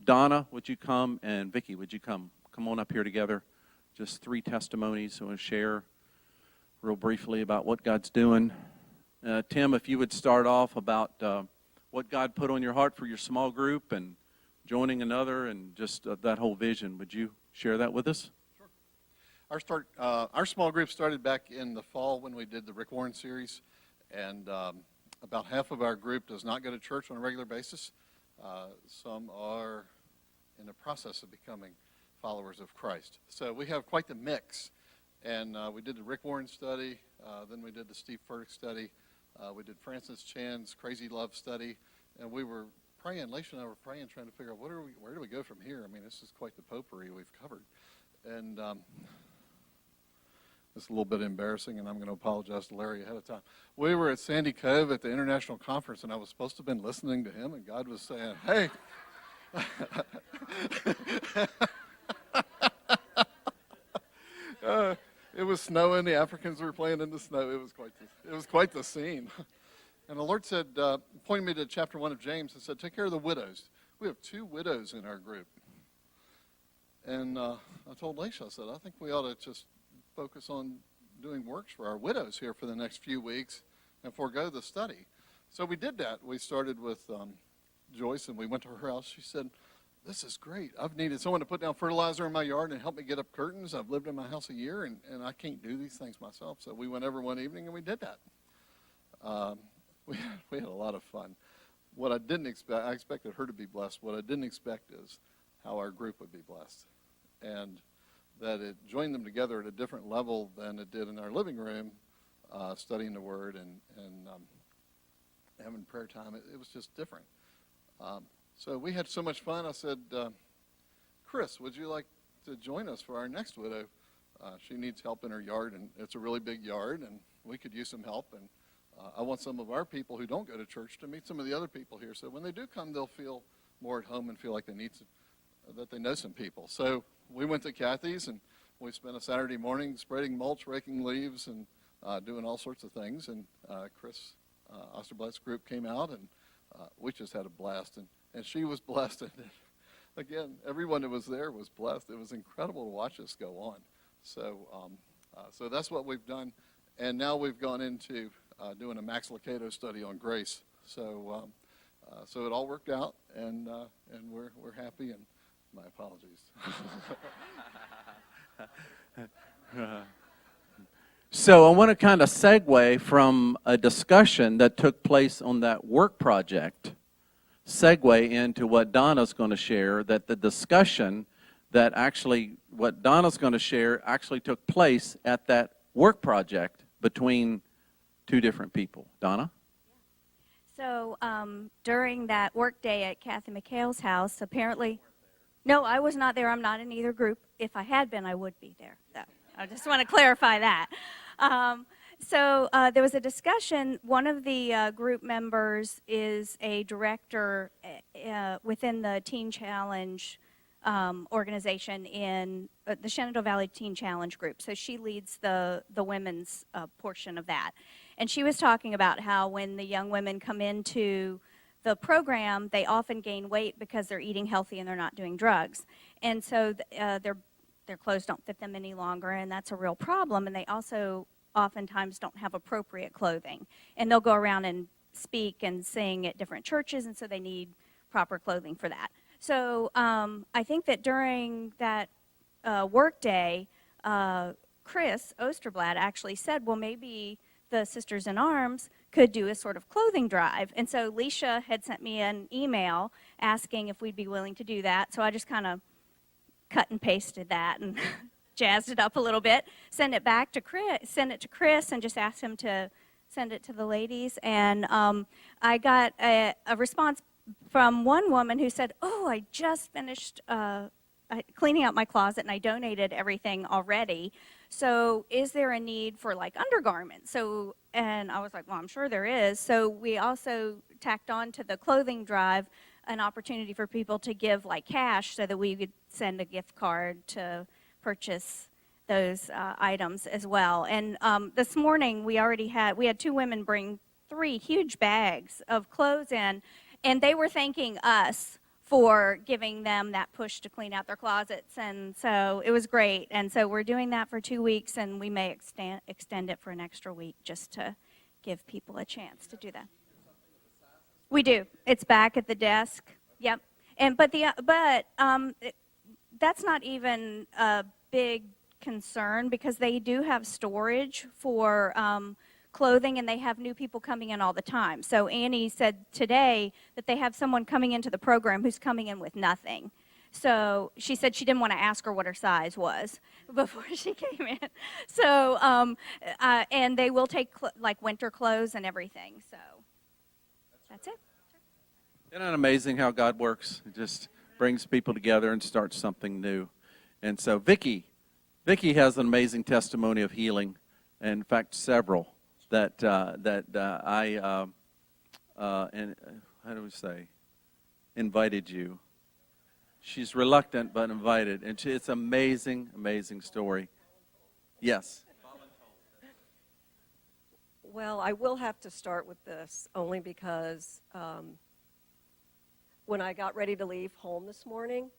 Donna, would you come? And Vicki, would you come? Come on up here together. Just 3 testimonies I want to share real briefly about what God's doing. Tim, if you would start off about what God put on your heart for your small group and joining another and just that whole vision. Would you share that with us? Sure. Our small group started back in the fall when we did the Rick Warren series, and about half of our group does not go to church on a regular basis. Some are in the process of becoming followers of Christ. So we have quite the mix, and we did the Rick Warren study, then we did the Steve Furtick study, we did Francis Chan's Crazy Love study, and we were praying, Leisha and I were praying, trying to figure out where do we go from here? I mean, this is quite the potpourri we've covered. And it's a little bit embarrassing, and I'm going to apologize to Larry ahead of time. We were at Sandy Cove at the international conference, and I was supposed to have been listening to him, and God was saying, hey. It was snowing. The Africans were playing in the snow. It was quite the scene. And the Lord said, pointed me to chapter 1 of James and said, take care of the widows. We have 2 widows in our group. And I told Leisha, I said, I think we ought to just focus on doing works for our widows here for the next few weeks and forego the study. So we did that. We started with Joyce, and we went to her house. She said, this is great. I've needed someone to put down fertilizer in my yard and help me get up curtains. I've lived in my house a year, and I can't do these things myself. So we went over one evening, and we did that. We had a lot of fun. What I didn't expect, I expected her to be blessed. What I didn't expect is how our group would be blessed, and that it joined them together at a different level than it did in our living room, studying the Word and having prayer time. It was just different. So we had so much fun. I said, Chris, would you like to join us for our next widow? She needs help in her yard, and it's a really big yard, and we could use some help. And I want some of our people who don't go to church to meet some of the other people here. So when they do come, they'll feel more at home and feel like that they know some people. So we went to Kathy's, and we spent a Saturday morning spreading mulch, raking leaves, and doing all sorts of things. And Chris Osterblatt's group came out, and we just had a blast. And she was blessed. And again, everyone that was there was blessed. It was incredible to watch this go on. So so that's what we've done. And now we've gone into doing a Max Lucado study on grace. So so it all worked out, and we're happy. And my apologies. So I want to kind of segue from a discussion that took place on that work project, segue into what Donna's going to share, that the discussion that actually, what Donna's going to share actually took place at that work project between 2 different people. Donna? So during that work day at Kathy McHale's house, apparently, no, I was not there. I'm not in either group. If I had been, I would be there. So I just want to clarify that. So there was a discussion. One of the group members is a director within the Teen Challenge organization in the Shenandoah Valley Teen Challenge group. So she leads the women's portion of that. And she was talking about how when the young women come into the program, they often gain weight because they're eating healthy and they're not doing drugs. And so their clothes don't fit them any longer, and that's a real problem. And they also oftentimes don't have appropriate clothing. And they'll go around and speak and sing at different churches, and so they need proper clothing for that. So I think that during that work day, Chris Osterblatt actually said, well, maybe the Sisters in Arms could do a sort of clothing drive. And so Leisha had sent me an email asking if we'd be willing to do that. So I just kind of cut and pasted that and jazzed it up a little bit, sent it to Chris, and just asked him to send it to the ladies. And I got a response from one woman who said, oh, I just finished cleaning out my closet and I donated everything already. So is there a need for like undergarments? So, and I was like, well, I'm sure there is. So we also tacked on to the clothing drive an opportunity for people to give like cash so that we could send a gift card to purchase those items as well. And this morning we had 2 women bring 3 huge bags of clothes in, and they were thanking us for giving them that push to clean out their closets. And so it was great. And so we're doing that for 2 weeks, and we may extend it for an extra week just to give people a chance to do that. We do. It's back at the desk. Yep. And that's not even a big concern, because they do have storage for clothing, and they have new people coming in all the time. So Annie said today that they have someone coming into the program who's coming in with nothing. So she said she didn't want to ask her what her size was before she came in. So, and they will take like winter clothes and everything. So that's it. Isn't it amazing how God works? It just brings people together and starts something new. And so Vicki has an amazing testimony of healing. In fact, several that I and how do we say, invited you. She's reluctant but invited, and it's amazing, amazing story. Yes. Well, I will have to start with this only because when I got ready to leave home this morning,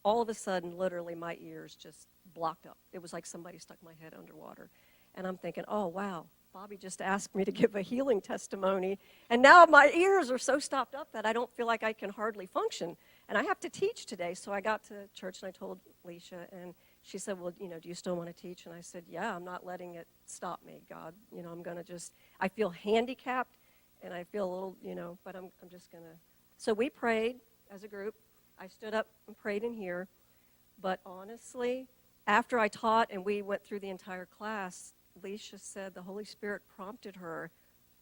all of a sudden, literally, my ears just blocked up. It was like somebody stuck my head underwater. And I'm thinking, oh, wow, Bobby just asked me to give a healing testimony, and now my ears are so stopped up that I don't feel like I can hardly function. And I have to teach today, so I got to church and I told Alicia, and she said, well, do you still want to teach? And I said, yeah, I'm not letting it stop me, God. I'm going to I feel handicapped, and I feel a little, but I'm just going to. So we prayed as a group. I stood up and prayed in here, but honestly, after I taught and we went through the entire class, Alicia said the Holy Spirit prompted her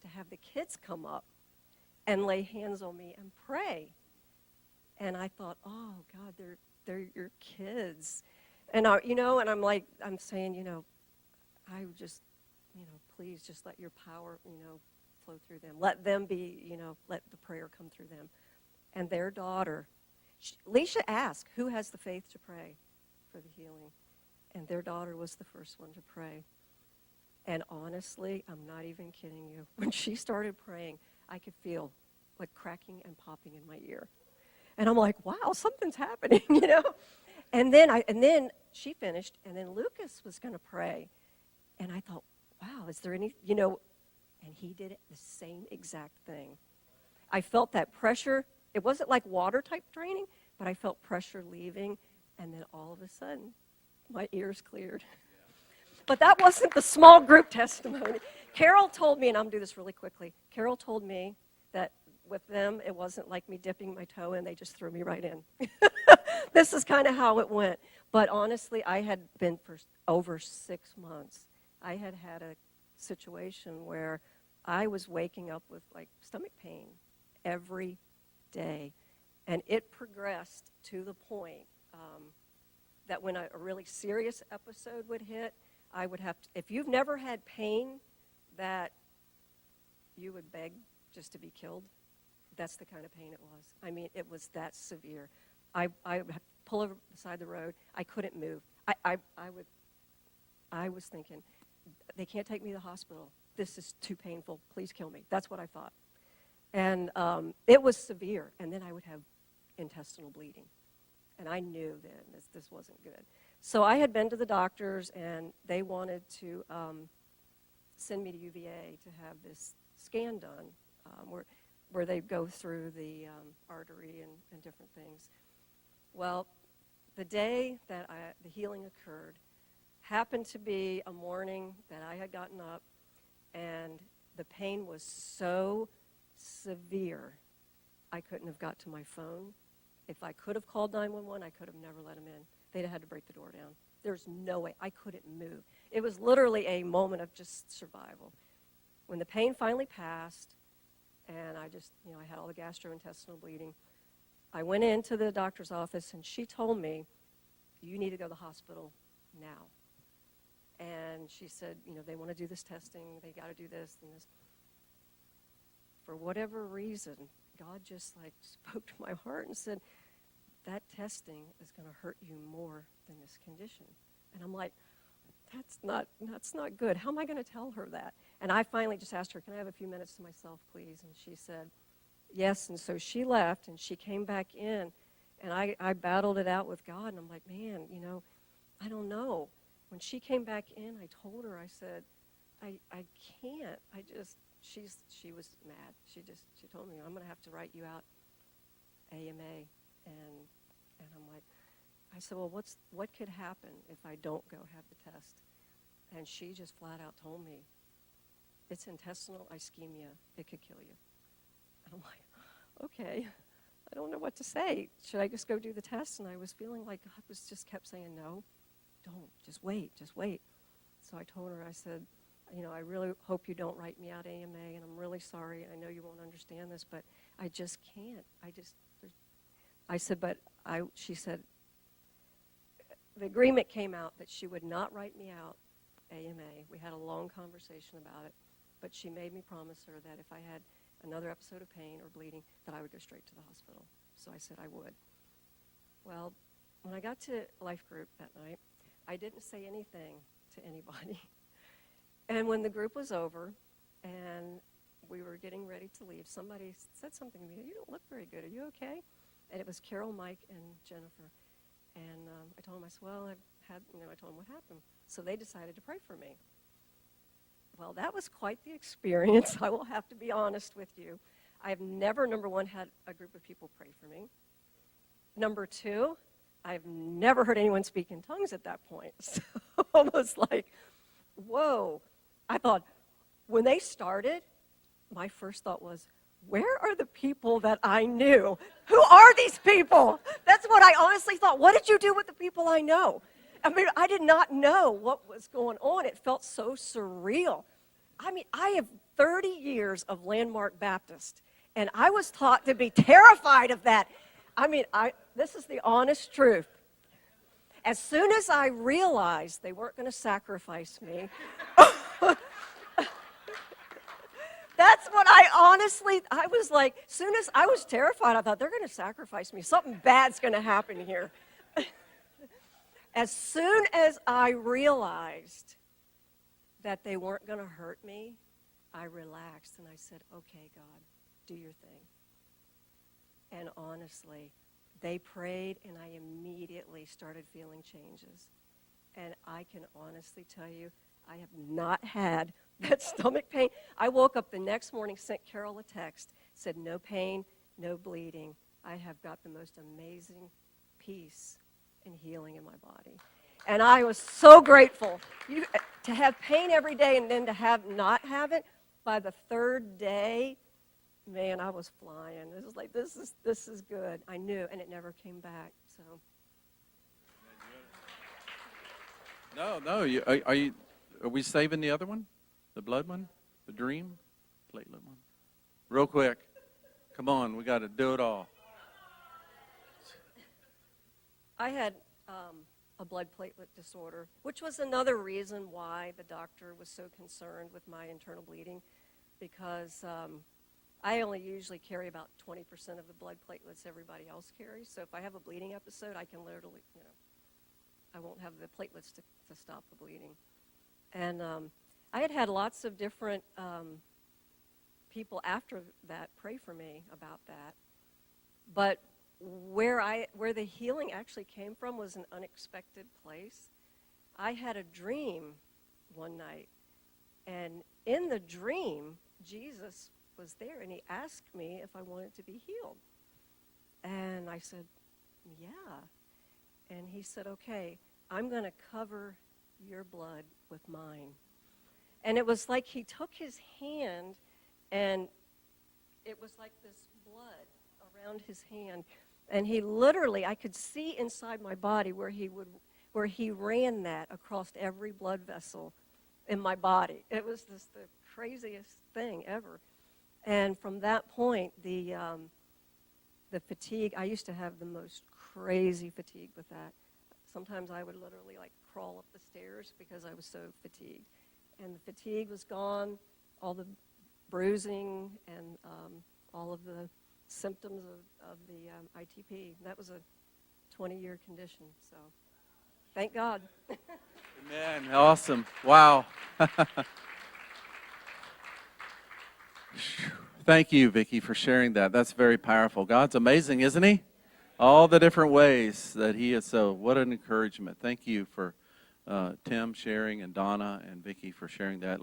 to have the kids come up and lay hands on me and pray. And I thought, oh, God, they're your kids. And, and I'm saying, I just, please just let your power, flow through them. Let them be, let the prayer come through them. And their daughter, Alicia asked, who has the faith to pray for the healing? And their daughter was the first one to pray. And honestly, I'm not even kidding you. When she started praying, I could feel like cracking and popping in my ear. And I'm like, wow, something's happening, And then she finished, and then Lucas was going to pray. And I thought, wow, is there any, and he did it the same exact thing. I felt that pressure. It wasn't like water type draining, but I felt pressure leaving, and then all of a sudden, my ears cleared. But that wasn't the small group testimony. Carol told me, and I'm going to do this really quickly, Carol told me that with them, it wasn't like me dipping my toe in, they just threw me right in. This is kind of how it went. But honestly, I had been for over 6 months. I had had a situation where I was waking up with like stomach pain every day. And it progressed to the point that when a really serious episode would hit, I would have to, if you've never had pain that you would beg just to be killed, that's the kind of pain it was. I mean, it was that severe. I would pull over beside the road. I couldn't move. I was thinking, they can't take me to the hospital. This is too painful. Please kill me. That's what I thought. And it was severe. And then I would have intestinal bleeding. And I knew then this wasn't good. So I had been to the doctors, and they wanted to send me to UVA to have this scan done where they go through the artery and different things. Well, the day that the healing occurred happened to be a morning that I had gotten up, and the pain was so severe, I couldn't have got to my phone. If I could have called 911, I could have never let them in. They'd have had to break the door down. There's no way. I couldn't move. It was literally a moment of just survival. When the pain finally passed, and I just, I had all the gastrointestinal bleeding, I went into the doctor's office, and she told me, you need to go to the hospital now. And she said, they want to do this testing. They got to do this and this. For whatever reason, God just spoke to my heart and said, that testing is going to hurt you more than this condition. And I'm like, that's not good. How am I going to tell her that? And I finally just asked her, can I have a few minutes to myself, please? And she said, Yes, and so she left, and she came back in, and I battled it out with God, and I'm like, man, I don't know. When she came back in, I told her, I said, I can't. She was mad. She told me, I'm going to have to write you out AMA, and I'm like, I said, well, what could happen if I don't go have the test? And she just flat out told me, it's intestinal ischemia. It could kill you. And I'm like, okay, I don't know what to say. Should I just go do the test? And I was feeling like God just kept saying, no, don't, just wait. So I told her, I said, I really hope you don't write me out AMA, and I'm really sorry. I know you won't understand this, but I just can't. I said, she said, the agreement came out that she would not write me out AMA. We had a long conversation about it, but she made me promise her that if I had another episode of pain or bleeding, that I would go straight to the hospital. So I said I would. Well, when I got to life group that night, I didn't say anything to anybody. And when the group was over and we were getting ready to leave, somebody said something to me, you don't look very good, are you okay? And it was Carol, Mike, and Jennifer. And I told them, I said, well, I told them what happened. So they decided to pray for me. Well, that was quite the experience. I will have to be honest with you. I've never, number one, had a group of people pray for me. Number two, I've never heard anyone speak in tongues at that point. So almost like, whoa. I thought, when they started, my first thought was, where are the people that I knew? Who are these people? That's what I honestly thought. What did you do with the people I know? I mean, I did not know what was going on. It felt so surreal. I mean, I have 30 years of Landmark Baptist, and I was taught to be terrified of that. I mean, this is the honest truth. As soon as I realized they weren't going to sacrifice me, that's what I was like, soon as I was terrified, I thought, they're going to sacrifice me. Something bad's going to happen here. As soon as I realized that they weren't going to hurt me, I relaxed and I said, okay, God, do your thing. And honestly, they prayed and I immediately started feeling changes. And I can honestly tell you, I have not had that stomach pain. I woke up the next morning, sent Carol a text, said no pain, no bleeding. I have got the most amazing peace and healing in my body. And I was so grateful to have pain every day and then to not have it. By the third day, man, I was flying. It was like, this is good. I knew, and it never came back. So. No. Are we saving the other one? The blood one? The dream? Platelet one? Real quick. Come on, we got to do it all. I had a blood platelet disorder, which was another reason why the doctor was so concerned with my internal bleeding, because I only usually carry about 20% of the blood platelets everybody else carries. So if I have a bleeding episode, I can literally, I won't have the platelets to stop the bleeding. And I had lots of different people after that pray for me about that. But where the healing actually came from was an unexpected place. I had a dream one night, and in the dream, Jesus was there, and he asked me if I wanted to be healed. And I said, yeah. And he said, okay, I'm going to cover your blood with mine. And it was like he took his hand, and it was like this blood around his hand. And he literally, I could see inside my body where he ran that across every blood vessel in my body. It was just the craziest thing ever. And from that point, the fatigue, I used to have the most crazy fatigue with that. Sometimes I would literally crawl up the stairs because I was so fatigued. And the fatigue was gone, all the bruising and all of the symptoms of the ITP. That was a 20-year condition, so thank God. Amen. Awesome. Wow. Thank you, Vicki, for sharing that. That's very powerful. God's amazing, isn't he? All the different ways that he is. So what an encouragement. Thank you for Tim sharing, and Donna and Vicki for sharing that.